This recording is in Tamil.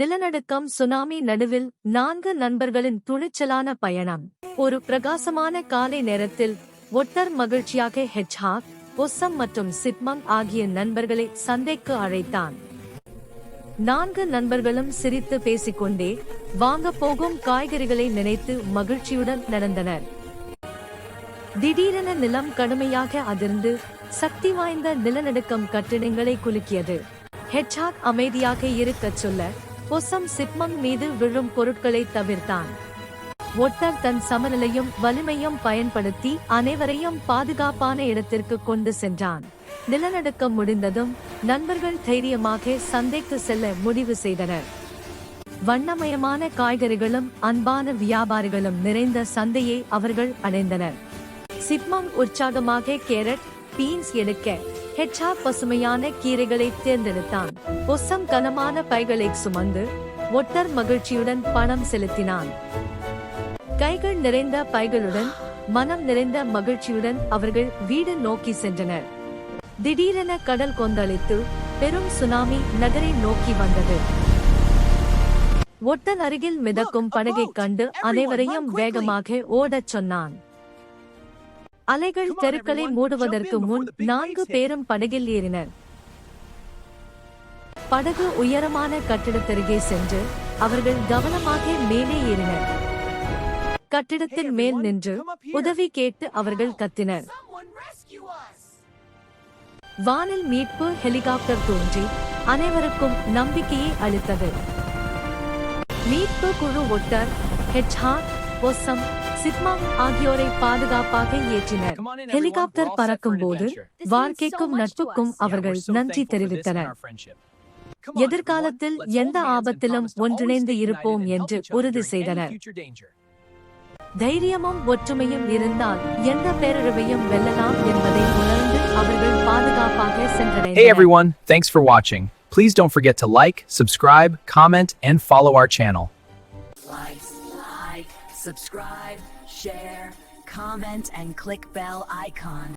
நிலநடுக்கம் சுனாமி நடுவில் 4 நண்பர்களின் துணிச்சலான பயணம். ஒரு பிரகாசமான காலை நேரத்தில் ஒட்டர் மகிழ்ச்சியாக ஹெட்ஜ்ஹாக், பொசம் மற்றும் சிப்மங்க் ஆகிய நண்பர்களை சந்தைக்கு அழைத்தான். 4 நண்பர்களும் சிரித்து பேசிக்கொண்டே வாங்க போகும் காய்கறிகளை நினைத்து மகிழ்ச்சியுடன் நடந்தனர். திடீரென நிலம் கடுமையாக அதிர்ந்து சக்தி வாய்ந்த நிலநடுக்கம் கட்டிடங்களை குலுக்கியது. ஹெட்ஜ்ஹாக் அமைதியாக இருக்கச் சொல்ல, பொசம் சிப்மங்க் மீது விழும் பொருட்களை தவிர்த்தான். ஒட்டர் தன் சமநிலையும் வலிமையும் பயன்படுத்தி அனைவரையும் பாதுகாப்பான இடத்திற்கு கொண்டு சென்றான். நிலநடுக்கம் முடிந்ததும் நண்பர்கள் தைரியமாக சந்தைக்கு செல்ல முடிவு செய்தனர். வண்ணமயமான காய்கறிகளும் அன்பான வியாபாரிகளும் நிறைந்த சந்தையை அவர்கள் அடைந்தனர். சிப்மங்க் உற்சாகமாக கேரட், பீன்ஸ் எடுக்க, ஹெட்ஜ்ஹாக் பசுமையான கீரைகளை தேர்ந்தெடுத்தான். பொசம் கனமான பைகளை சுமந்து ஒட்டர் மகிழ்ச்சியுடன் பணம் செலுத்தினான். கைகள் நிறைந்த பைகளுடன் மனம் நிறைந்த மகிழ்ச்சியுடன் அவர்கள் வீடு நோக்கி சென்றனர். திடீரென கடல் கொந்தளித்து பெரும் சுனாமி நகரை நோக்கி வந்தது. ஒட்டர் அருகில் மிதக்கும் படகைக் கண்டு அனைவரையும் வேகமாக ஓடச் சொன்னான். அலைகள் தெருக்களை மூடுவதற்கு முன் 4 பேரும் படகில் ஏறினர். படகு உயரமான கட்டிடத்தருகே சென்று அவர்கள் கவனமாக மேலே ஏறினர். கட்டிடத்தின் மேல் நின்று உதவி கேட்டு அவர்கள் கத்தினர். வானில் மீட்பு ஹெலிகாப்டர் தோன்றி அனைவருக்கும் நம்பிக்கையை அளித்தது. மீட்பு குழு ஒட்டர், ஹெட்ஜ்ஹாக், பொசம், சிப்மங்க் ஆகியோரை பாதுகாப்பாக ஏற்றினர். ஹெலிகாப்டர் பறக்கும் போது வாழ்க்கைக்கும் நட்புக்கும் அவர்கள் நன்றி தெரிவித்தனர். எதிர்காலத்தில் எந்த ஆபத்திலும் ஒன்றிணைந்து இருப்போம் என்று உறுதி செய்தனர். தைரியமும் ஒற்றுமையும் இருந்தால் எந்த பேரழிவையும் வெல்லலாம் என்பதை உணர்ந்து அவர்கள் பாதுகாப்பாக சென்றடைந்தனர். Hey everyone, thanks for watching. Please don't forget to like, subscribe, comment and follow our channel. Like, subscribe, share, comment and click bell icon.